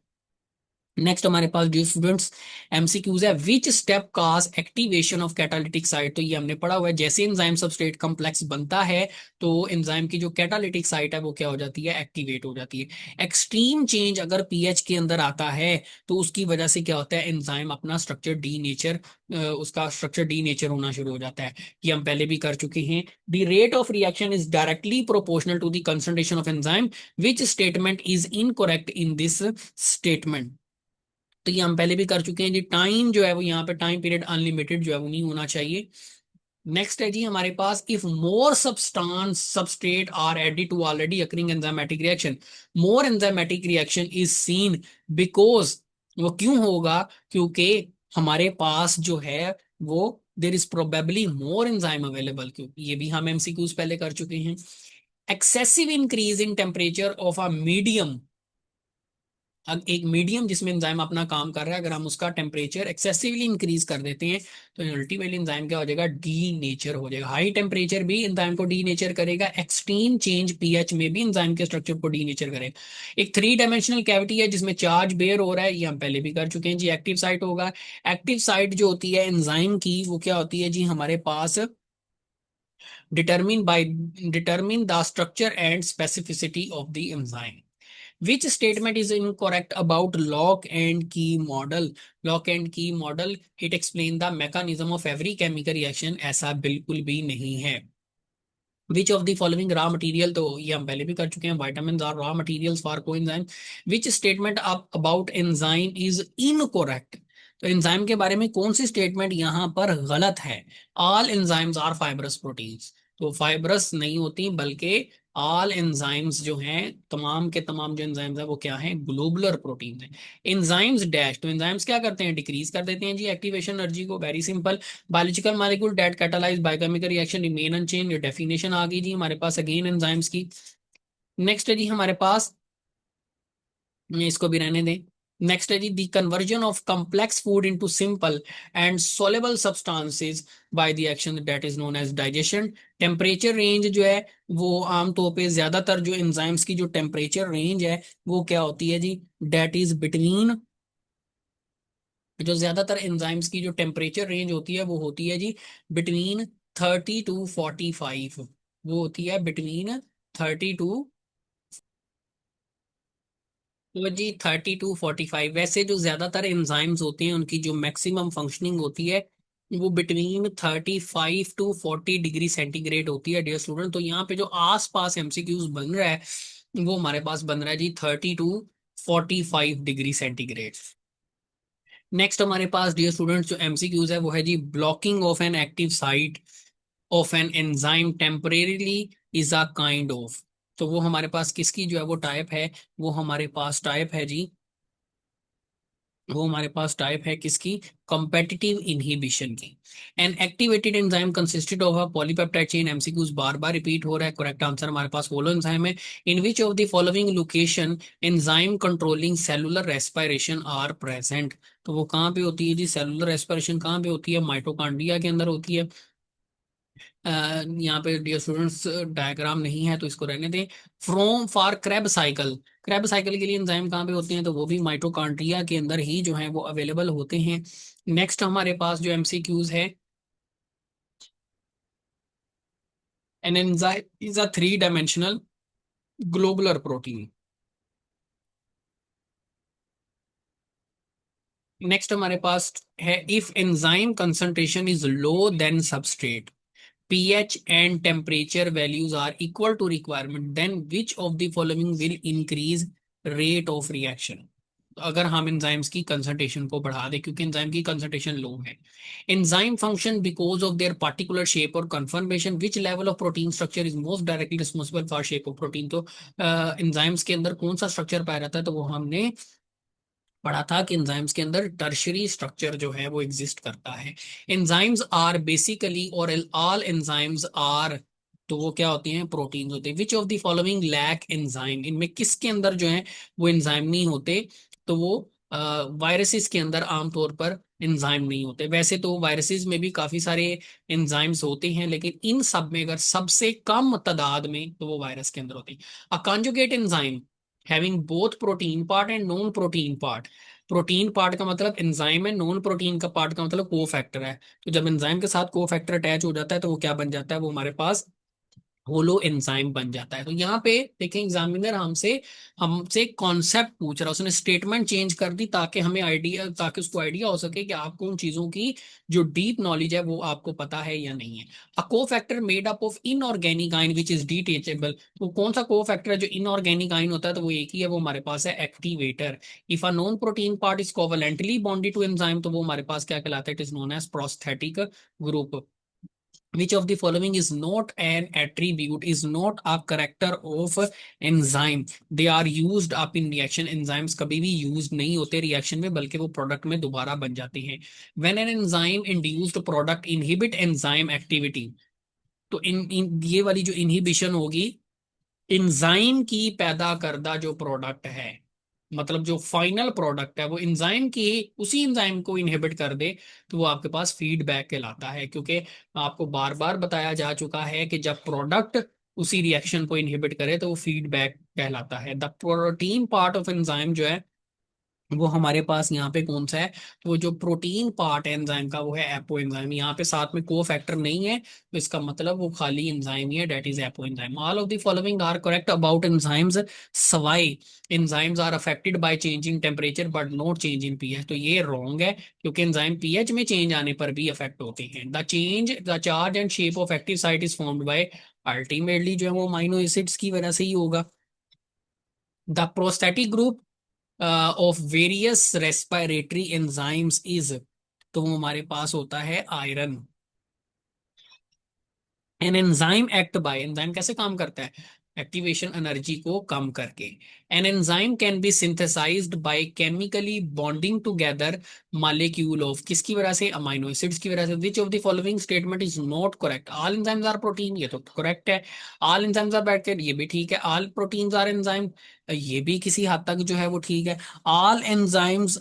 A: Next हमारे पास डियर स्टूडेंट्स एमसीक्यूज है, which step cause activation of catalytic site, तो ये हमने पढ़ा हुआ है, जैसे एंजाइम सबस्ट्रेट कॉम्प्लेक्स बनता है तो एंजाइम की जो कैटालिटिक साइट है वो क्या हो जाती है, एक्टिवेट हो जाती है। एक्सट्रीम चेंज अगर पीएच के अंदर आता है तो उसकी वजह से क्या होता है, एंजाइम अपना स्ट्रक्चर डी नेचर, उसका स्ट्रक्चर डी नेचर होना शुरू हो जाता है। ये हम पहले भी कर चुके हैं। The rate of reaction is directly proportional to the concentration of enzyme, which statement is incorrect in this statement, तो ये हम पहले भी कर चुके हैं जी। टाइम जो है वो यहाँ पे टाइम पीरियड अनलिमिटेड जो है वो नहीं होना चाहिए। नेक्स्ट है जी हमारे पास, if more substance substrate are added to already occurring enzymatic reaction, more enzymatic reaction is seen because, वो क्यों होगा, क्योंकि हमारे पास जो है वो there is probably more enzyme available, क्योंकि ये भी हम एमसीक्यूज पहले कर चुके हैं। Excessive increase in temperature of a medium, अब एक मीडियम जिसमें एंजाइम अपना काम कर रहा है, अगर हम उसका टेम्परेचर एक्सेसिवली इंक्रीज कर देते हैं तो अल्टीमेटली एंजाइम क्या हो जाएगा, डी नेचर हो जाएगा। हाई टेम्परेचर भी एंजाइम को डी नेचर करेगा, एक्सट्रीम चेंज पीएच में भी एंजाइम के स्ट्रक्चर को डी नेचर करेगा। एक थ्री डायमेंशनल कैविटी है जिसमें चार्ज बेयर हो रहा है, ये हम पहले भी कर चुके हैं जी। एक्टिव साइट होगा, एक्टिव साइट जो होती है एंजाइम की वो क्या होती है जी हमारे पास, determine the structure and specificity of the enzyme. Which statement is incorrect about lock and key model? Lock and key model, it explain the mechanism of every chemical reaction, ऐसा बिल्कुल भी नहीं है। Which of the following raw material, तो ये हम पहले भी कर चुके हैं, vitamins are raw materials for coenzyme। Which statement about enzyme is incorrect, तो एंजाइम के बारे में कौन सी स्टेटमेंट यहाँ पर गलत है। All enzymes are fibrous proteins, तो फाइब्रस नहीं होती बल्कि ऑल एंजाइम्स जो हैं, तमाम के तमाम जो एंजाइम्स हैं वो क्या हैं, ग्लोबुलर प्रोटीन हैं। एंजाइम्स डैश, तो एंजाइम्स क्या करते हैं, डिक्रीज कर देते हैं जी एक्टिवेशन एनर्जी को, very simple. Biological molecule that catalyze biochemical reaction remain unchanged, ये डेफिनेशन आ गई जी हमारे पास अगेन एंजाइम्स की। नेक्स्ट है जी हमारे पास, इसको भी रहने दें। नेक्स्ट है जी, the conversion of complex food into simple and soluble substances by the action that is known as digestion. Temperature range जो है वो आमतौर पे ज्यादातर जो एंजाइम्स की जो टेम्परेचर रेंज है वो क्या होती है जी, दैट इज बिटवीन, जो ज्यादातर एंजाइम्स की जो टेम्परेचर रेंज होती है वो होती है जी बिटवीन 30 to 45, वो होती है बिटवीन 30 to, तो जी 30 to 45। वैसे जो ज्यादातर एंजाइम्स होते हैं उनकी जो मैक्सिमम फंक्शनिंग होती है वो बिटवीन 35 to 40 डिग्री सेंटीग्रेड होती है डियर स्टूडेंट। तो यहाँ पे जो आस पास एमसीक्यूज बन रहा है वो हमारे पास बन रहा है जी 30 to 45 डिग्री सेंटीग्रेड। नेक्स्ट हमारे पास डियर स्टूडेंट्स जो एमसीक्यूज है वो है जी, blocking of an active site of an enzyme temporarily is a kind of, तो वो हमारे पास किसकी जो है वो टाइप है, वो हमारे पास टाइप है जी, वो हमारे पास टाइप है किसकी, कॉम्पिटिटिव इनहिबिशन की। An activated enzyme consisted of a polypeptide chain, MCQs बार बार रिपीट हो रहा है, करेक्ट आंसर हमारे पास होलो एंजाइम है। In which of the following location enzyme controlling cellular respiration are present, तो वो कहाँ पे होती है जी, सेलुलर रेस्पिरेशन कहाँ पे होती है, माइटोकॉन्ड्रिया के अंदर होती है। यहाँ पे डियर स्टूडेंट्स डायग्राम नहीं है तो इसको रहने दें। From for Krebs cycle, Krebs cycle के लिए एंजाइम कहाँ पे होते हैं, तो वो भी माइटोकॉन्ड्रिया के अंदर ही जो है वो अवेलेबल होते हैं। नेक्स्ट हमारे पास जो एमसीक्यूज है, an enzyme is a three dimensional globular protein. Next हमारे पास है, if enzyme concentration is low then substrate, pH and temperature values are equal to requirement, then which of the following will increase rate of reaction? अगर हम enzymes की concentration को बढ़ा दें, क्योंकि एंजाइम की कंसंट्रेशन लो है। Enzyme function because of their particular shape और conformation, which level of protein structure is most directly responsible for shape of protein. तो एंजाइम्स के अंदर कौन सा स्ट्रक्चर पाया जाता है, तो वो हमने पढ़ा था कि एंजाइम्स के अंदर टर्शरी स्ट्रक्चर जो है वो एग्जिस्ट करता है। एंजाइम्स आर बेसिकली, और ऑल एंजाइम्स आर, तो वो क्या होती हैं, प्रोटीन्स होते हैं। Which of the following lack enzyme, इनमें किसके अंदर जो है वो एंजाइम नहीं होते, तो वो वायरसेस के अंदर आमतौर पर एंजाइम नहीं होते। वैसे तो वायरसेस में भी काफी सारे एंजाइम्स होते हैं, लेकिन इन सब में अगर सबसे कम तादाद में, तो वो वायरस के अंदर होती है। A conjugate enzyme having both protein part and non protein part. Protein part का मतलब एंजाइम है, नॉन प्रोटीन का पार्ट का मतलब को फैक्टर है। तो जब एंजाइम के साथ को फैक्टर अटैच हो जाता है, तो वो क्या बन जाता है, वो हमारे पास होलो एंजाइम बन जाता है। तो यहाँ पे देखें, एग्जामिनर हमसे हमसे कॉन्सेप्ट पूछ रहा है, उसने स्टेटमेंट चेंज कर दी ताकि हमें आइडिया, ताकि उसको आइडिया हो सके कि आपको उन चीजों की जो डीप नॉलेज है वो आपको पता है या नहीं है। अ को factor made up of inorganic ion which is detachable. तो कौन सा को फैक्टर है जो इनऑर्गेनिक आयन होता है, तो वो एक ही है, वो हमारे पास है activator. If a non protein part is covalently bonded to enzyme, तो वो हमारे पास क्या कहलाता है, it is known as prosthetic group. which of the following is not an attribute, is not a character of enzyme, they are used up in reaction। enzymes कभी भी use नहीं होते रिएक्शन में, बल्कि वो प्रोडक्ट में दोबारा बन जाते हैं। when an enzyme induced product inhibit enzyme activity, तो इन ये वाली जो इनहिबिशन होगी, इंजाइम की पैदा करदा जो प्रोडक्ट है, मतलब जो फाइनल प्रोडक्ट है वो इंजाइम की, उसी इंजाइम को इनहिबिट कर दे, तो वो आपके पास फीडबैक कहलाता है। क्योंकि आपको बार बार बताया जा चुका है कि जब प्रोडक्ट उसी रिएक्शन को इनहिबिट करे, तो वो फीडबैक कहलाता है। The protein part of enzyme जो है वो हमारे पास यहाँ पे कौन सा है, तो वो जो प्रोटीन पार्ट है एंजाइम का, वो है एपो एंजाइम। यहाँ पे साथ में को फैक्टर नहीं है, तो इसका मतलब वो खाली एंजाइम ही है, that is apo enzyme. All of the following are correct about enzymes, सवाई enzymes are affected by changing temperature but not change in pH. तो ये रॉन्ग है, क्योंकि एंजाइम पीएच में चेंज आने पर भी अफेक्ट होते हैं। The charge and shape of active site is formed by, ultimately जो है वो अमीनो एसिड्स की वजह से ही होगा। The prosthetic group of various respiratory enzymes is, तो वो हमारे पास होता है iron. An enzyme act by, enzyme कैसे काम करता है, एक्टिवेशन एनर्जी को कम करके। An enzyme can be synthesized by chemically bonding together molecule of, किसकी वजह से, अमाइनो एसिड्स की वजह से। Which of the following statement is not correct, all enzymes are protein, ये तो करेक्ट है। ऑल एंजाइम्स आर बैक्टीरिया, ये भी ठीक है। ऑल प्रोटीन्स आर एंजाइम, ये भी किसी हद तक जो है वो ठीक है। ऑल एंजाइम्स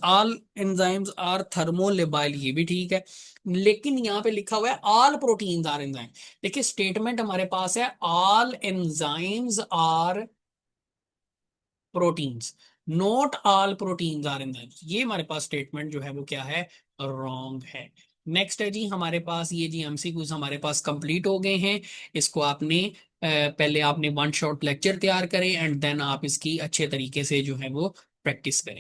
A: आर थर्मोलिबाइल, ये भी ठीक है। लेकिन यहाँ पे लिखा हुआ है ऑल प्रोटीन्स आर एंजाइम। देखिए स्टेटमेंट हमारे पास है all enzymes are proteins, not all proteins are enzymes. ये हमारे पास स्टेटमेंट जो है वो क्या है, रॉन्ग है। नेक्स्ट है जी हमारे पास, ये जी एमसीक्यूज हमारे पास कंप्लीट हो गए हैं। इसको आपने पहले आपने वन शॉट लेक्चर तैयार करें, एंड देन आप इसकी अच्छे तरीके से जो है वो प्रैक्टिस करें।